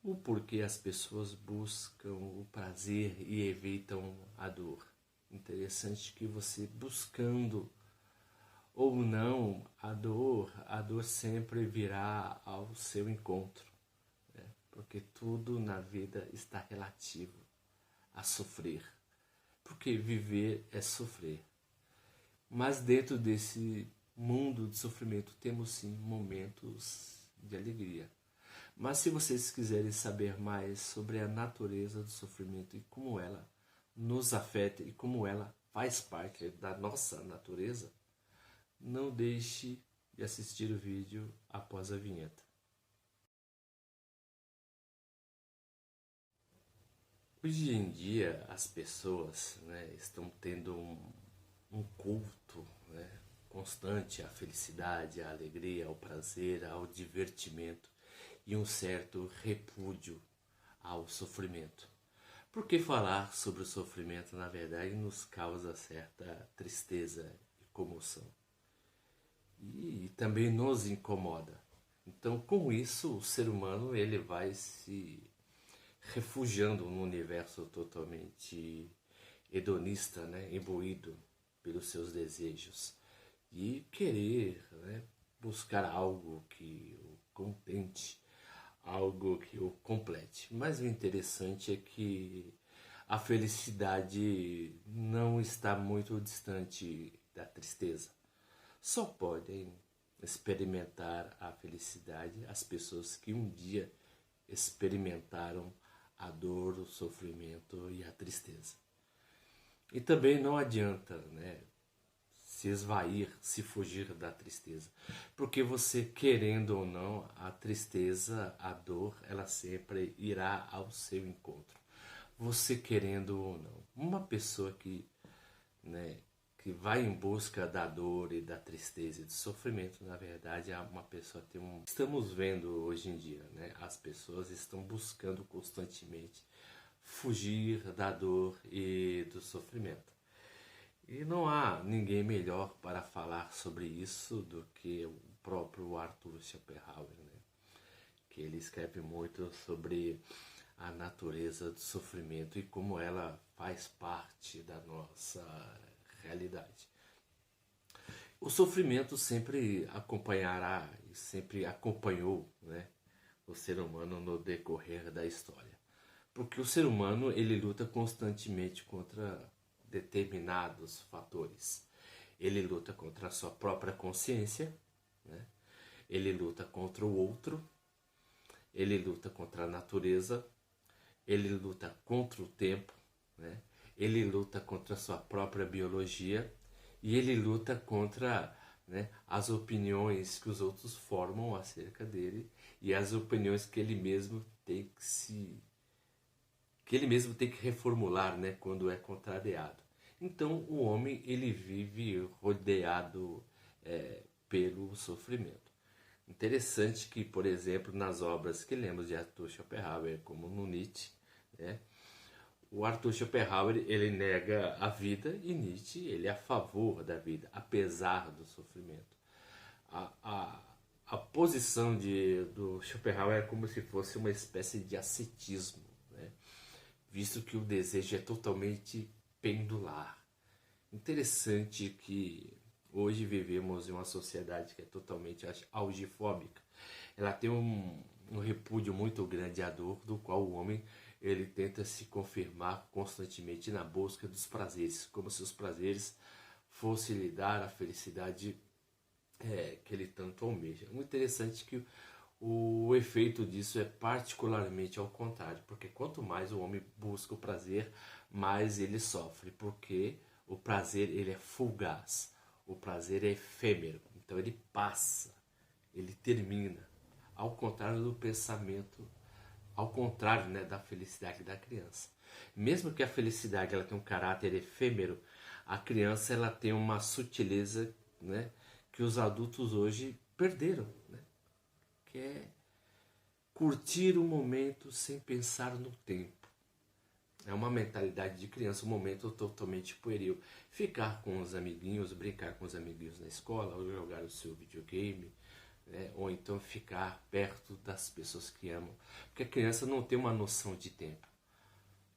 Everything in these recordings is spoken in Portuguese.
O porquê as pessoas buscam o prazer e evitam a dor. Interessante que você buscando ou não a dor sempre virá ao seu encontro, né? Porque tudo na vida está relativo a sofrer. Porque viver é sofrer. Mas dentro desse mundo de sofrimento temos sim momentos de alegria. Mas se vocês quiserem saber mais sobre a natureza do sofrimento e como ela nos afeta e como ela faz parte da nossa natureza, não deixe de assistir o vídeo após a vinheta. Hoje em dia as pessoas, né, estão tendo um culto, né, constante à felicidade, à alegria, ao prazer, ao divertimento e um certo repúdio ao sofrimento. Porque falar sobre o sofrimento, na verdade, nos causa certa tristeza e comoção. E também nos incomoda. Então, com isso, o ser humano ele vai se refugiando num universo totalmente hedonista, né? Imbuído pelos seus desejos. E querer, né, buscar algo que o contente, algo que o complete. Mas o interessante é que a felicidade não está muito distante da tristeza. Só podem experimentar a felicidade as pessoas que um dia experimentaram a dor, o sofrimento e a tristeza. E também não adianta, né, se esvair, se fugir da tristeza. Porque você, querendo ou não, a tristeza, a dor, ela sempre irá ao seu encontro. Você querendo ou não. Uma pessoa que, né, que vai em busca da dor e da tristeza e do sofrimento, na verdade, é uma pessoa tem um... Estamos vendo hoje em dia, né, as pessoas estão buscando constantemente fugir da dor e do sofrimento. E não há ninguém melhor para falar sobre isso do que o próprio Arthur Schopenhauer, né? Que ele escreve muito sobre a natureza do sofrimento e como ela faz parte da nossa realidade. O sofrimento sempre acompanhará e sempre acompanhou, né, o ser humano no decorrer da história. Porque o ser humano ele luta constantemente contra determinados fatores. Ele luta contra a sua própria consciência, né? Ele luta contra o outro, ele luta contra a natureza, ele luta contra o tempo, né? Ele luta contra a sua própria biologia e ele luta contra, né, as opiniões que os outros formam acerca dele e as opiniões que ele mesmo tem que reformular, né, quando é contrariado. Então o homem ele vive rodeado pelo sofrimento. Interessante que, por exemplo, nas obras que lemos de Arthur Schopenhauer, como no Nietzsche, né, o Arthur Schopenhauer ele nega a vida e Nietzsche ele é a favor da vida, apesar do sofrimento. A posição do Schopenhauer é como se fosse uma espécie de ascetismo, né? Visto que o desejo é totalmente pendular. Interessante que hoje vivemos em uma sociedade que é totalmente algifóbica. Ela tem um repúdio muito grande à dor, do qual o homem ele tenta se confirmar constantemente na busca dos prazeres, como se os prazeres fossem lhe dar a felicidade que ele tanto almeja. Muito interessante que o efeito disso é particularmente ao contrário, porque quanto mais o homem busca o prazer, mais ele sofre, porque o prazer ele é fugaz, o prazer é efêmero, então ele passa, ele termina, ao contrário do pensamento, ao contrário, né, da felicidade da criança. Mesmo que a felicidade ela tenha um caráter efêmero, a criança ela tem uma sutileza, né, que os adultos hoje perderam, né? Que é curtir o momento sem pensar no tempo. É uma mentalidade de criança, um momento totalmente pueril. Ficar com os amiguinhos, brincar com os amiguinhos na escola, ou jogar o seu videogame, né? Ou então ficar perto das pessoas que amam. Porque a criança não tem uma noção de tempo,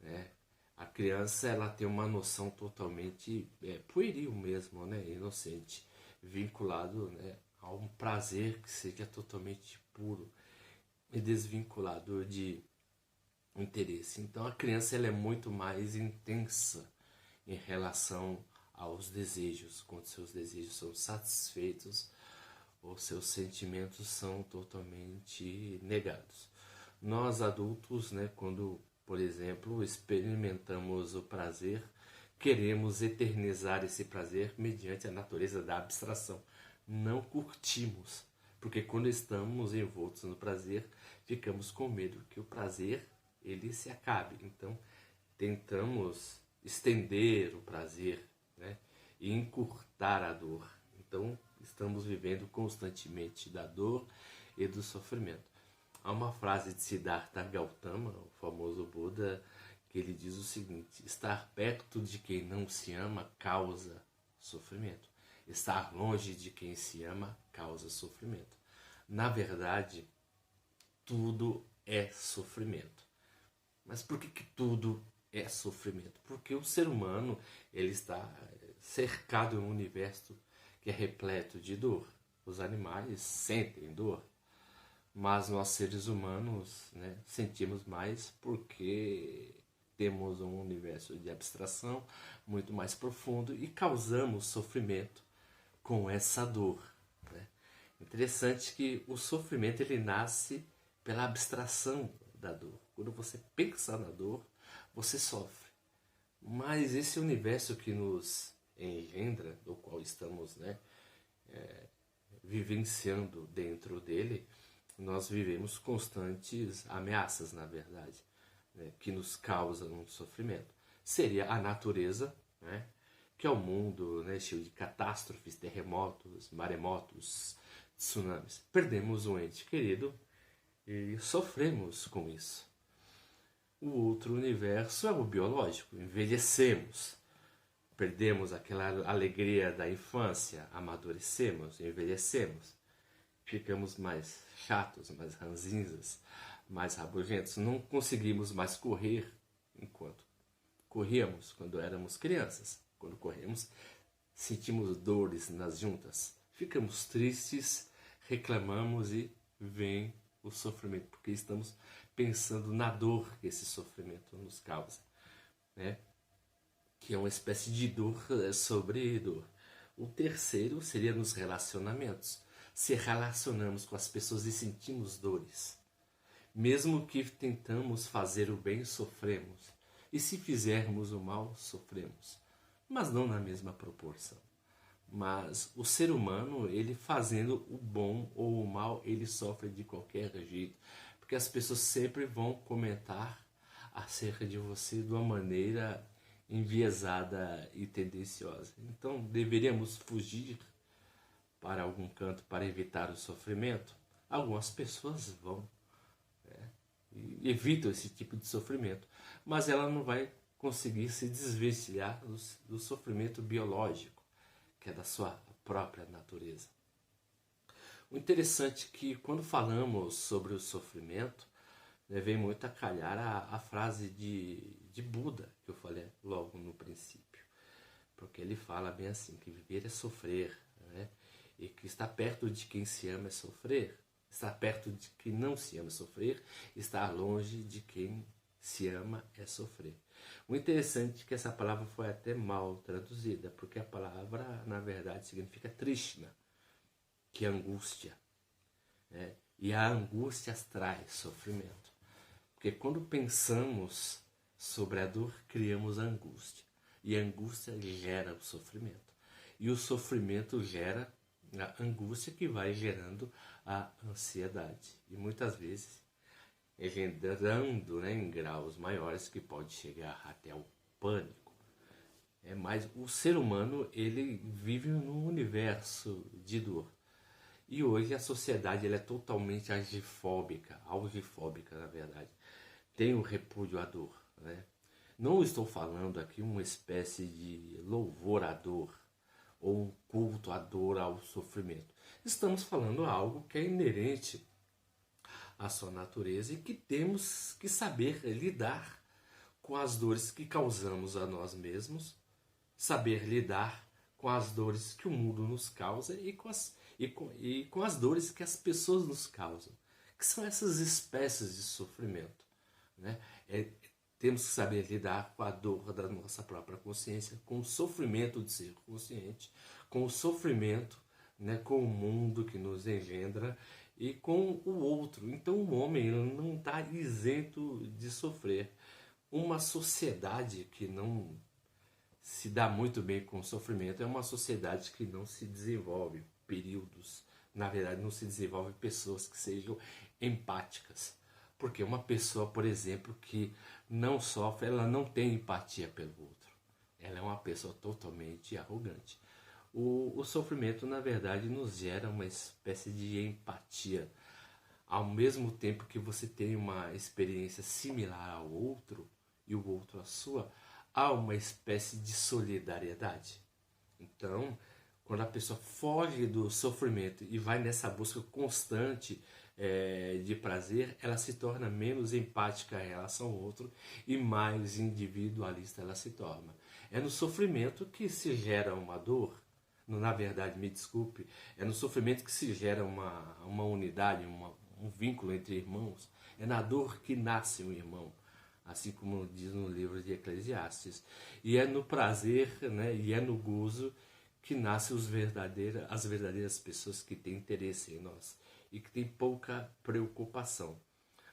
né? A criança ela tem uma noção totalmente pueril mesmo, né? Inocente, vinculado, né, a um prazer que seja totalmente puro e desvinculado de interesse. Então a criança ela é muito mais intensa em relação aos desejos. Quando seus desejos são satisfeitos, os seus sentimentos são totalmente negados. Nós adultos, né, quando, por exemplo, experimentamos o prazer, queremos eternizar esse prazer mediante a natureza da abstração. Não curtimos, porque quando estamos envoltos no prazer, ficamos com medo que o prazer ele se acabe. Então, tentamos estender o prazer, né, e encurtar a dor. Então, estamos vivendo constantemente da dor e do sofrimento. Há uma frase de Siddhartha Gautama, o famoso Buda, que ele diz o seguinte: estar perto de quem não se ama causa sofrimento. Estar longe de quem se ama causa sofrimento. Na verdade, tudo é sofrimento. Mas por que tudo é sofrimento? Porque o ser humano ele está cercado em um universo que é repleto de dor. Os animais sentem dor, mas nós seres humanos, né, sentimos mais porque temos um universo de abstração muito mais profundo e causamos sofrimento com essa dor, né? Interessante que o sofrimento ele nasce pela abstração da dor. Quando você pensa na dor, você sofre. Mas esse universo que nos engendra, do qual estamos, né, vivenciando dentro dele, nós vivemos constantes ameaças, na verdade, né, que nos causam um sofrimento. Seria a natureza, né, que é o mundo, né, cheio de catástrofes, terremotos, maremotos, tsunamis. Perdemos um ente querido e sofremos com isso. O outro universo é o biológico. Envelhecemos, perdemos aquela alegria da infância, amadurecemos, envelhecemos, ficamos mais chatos, mais ranzinzas, mais rabugentos, não conseguimos mais correr enquanto corríamos quando éramos crianças. Quando corremos, sentimos dores nas juntas, ficamos tristes, reclamamos e vem o sofrimento, porque estamos pensando na dor que esse sofrimento nos causa, né? Que é uma espécie de dor sobre dor. O terceiro seria nos relacionamentos. Se relacionamos com as pessoas e sentimos dores. Mesmo que tentamos fazer o bem, sofremos. E se fizermos o mal, sofremos. Mas não na mesma proporção. Mas o ser humano, ele fazendo o bom ou o mal, ele sofre de qualquer jeito. Porque as pessoas sempre vão comentar acerca de você de uma maneira enviesada e tendenciosa. Então, deveríamos fugir para algum canto para evitar o sofrimento? Algumas pessoas vão, né, e evitam esse tipo de sofrimento, mas ela não vai conseguir se desvencilhar do sofrimento biológico, que é da sua própria natureza. O interessante é que quando falamos sobre o sofrimento, né, vem muito a calhar a frase de Buda, que eu falei logo no princípio. Porque ele fala bem assim, que viver é sofrer, né? E que estar perto de quem se ama é sofrer. Estar perto de quem não se ama é sofrer. Estar longe de quem se ama é sofrer. O interessante é que essa palavra foi até mal traduzida, porque a palavra, na verdade, significa Trishna, que é angústia, né? E a angústia traz sofrimento. Porque quando pensamos sobre a dor, criamos a angústia. E a angústia gera o sofrimento. E o sofrimento gera a angústia, que vai gerando a ansiedade. E muitas vezes engendrando, né, em graus maiores, que pode chegar até o pânico. Mas o ser humano ele vive num universo de dor. E hoje a sociedade ela é totalmente algifóbica na verdade. Tem o repúdio à dor, né? Não estou falando aqui uma espécie de louvor à dor, ou um culto à dor, ao sofrimento. Estamos falando algo que é inerente à sua natureza e que temos que saber lidar com as dores que causamos a nós mesmos, saber lidar com as dores que o mundo nos causa e com as dores que as pessoas nos causam, que são essas espécies de sofrimento. Né? Temos que saber lidar com a dor da nossa própria consciência, com o sofrimento de ser consciente, com o sofrimento, né, com o mundo que nos engendra e com o outro. Então o homem não está isento de sofrer. Uma sociedade que não se dá muito bem com o sofrimento é uma sociedade que não se desenvolve períodos. Na verdade, não se desenvolve pessoas que sejam empáticas. Porque uma pessoa, por exemplo, que não sofre, ela não tem empatia pelo outro. Ela é uma pessoa totalmente arrogante. O sofrimento, na verdade, nos gera uma espécie de empatia. Ao mesmo tempo que você tem uma experiência similar ao outro, e o outro a sua, há uma espécie de solidariedade. Então, quando a pessoa foge do sofrimento e vai nessa busca constante de prazer, ela se torna menos empática em relação ao outro e mais individualista ela se torna. É no sofrimento que se gera uma dor. Na verdade, me desculpe, é no sofrimento que se gera uma unidade, um vínculo entre irmãos. É na dor que nasce um irmão, assim como diz no livro de Eclesiastes. E é no prazer, né, e é no gozo que nascem as verdadeiras pessoas que têm interesse em nós e que têm pouca preocupação.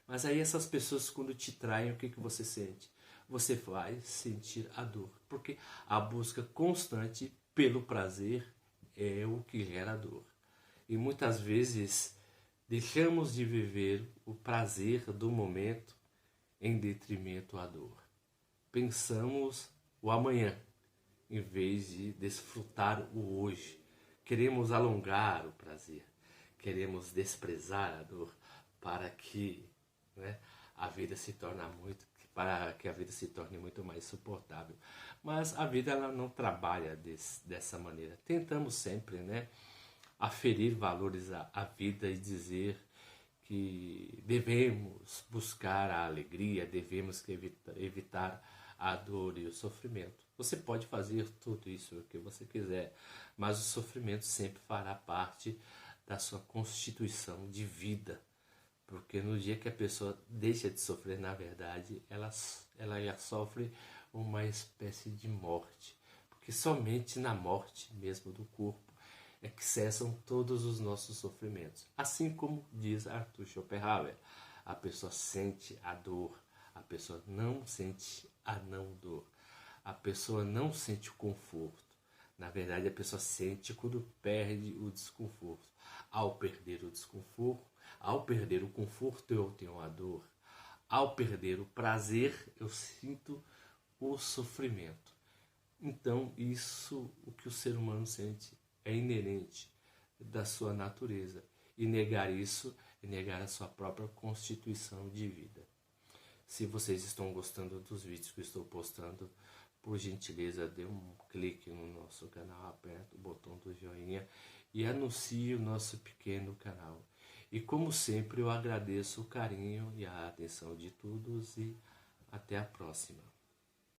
Mas aí essas pessoas, quando te traem, o que você sente? Você vai sentir a dor, porque a busca constante pelo prazer é o que gera dor. E muitas vezes deixamos de viver o prazer do momento em detrimento à dor. Pensamos o amanhã em vez de desfrutar o hoje. Queremos alongar o prazer, queremos desprezar a dor para que, né, a vida se torne muito mais suportável. Mas a vida ela não trabalha dessa maneira. Tentamos sempre, né, aferir valores à vida e dizer que devemos buscar a alegria, devemos evitar a dor e o sofrimento. Você pode fazer tudo isso o que você quiser, mas o sofrimento sempre fará parte da sua constituição de vida. Porque no dia que a pessoa deixa de sofrer, na verdade, ela já sofre uma espécie de morte. Porque somente na morte mesmo do corpo é que cessam todos os nossos sofrimentos. Assim como diz Arthur Schopenhauer, a pessoa sente a dor, a pessoa não sente a não dor, a pessoa não sente o conforto. Na verdade, a pessoa sente quando perde o desconforto. Ao perder o desconforto, ao perder o conforto, eu tenho a dor. Ao perder o prazer, eu sinto o sofrimento. Então, isso, o que o ser humano sente, é inerente da sua natureza. E negar isso é negar a sua própria constituição de vida. Se vocês estão gostando dos vídeos que eu estou postando, por gentileza, dê um clique no nosso canal, aperta o botão do joinha e anuncie o nosso pequeno canal. E como sempre, eu agradeço o carinho e a atenção de todos e até a próxima.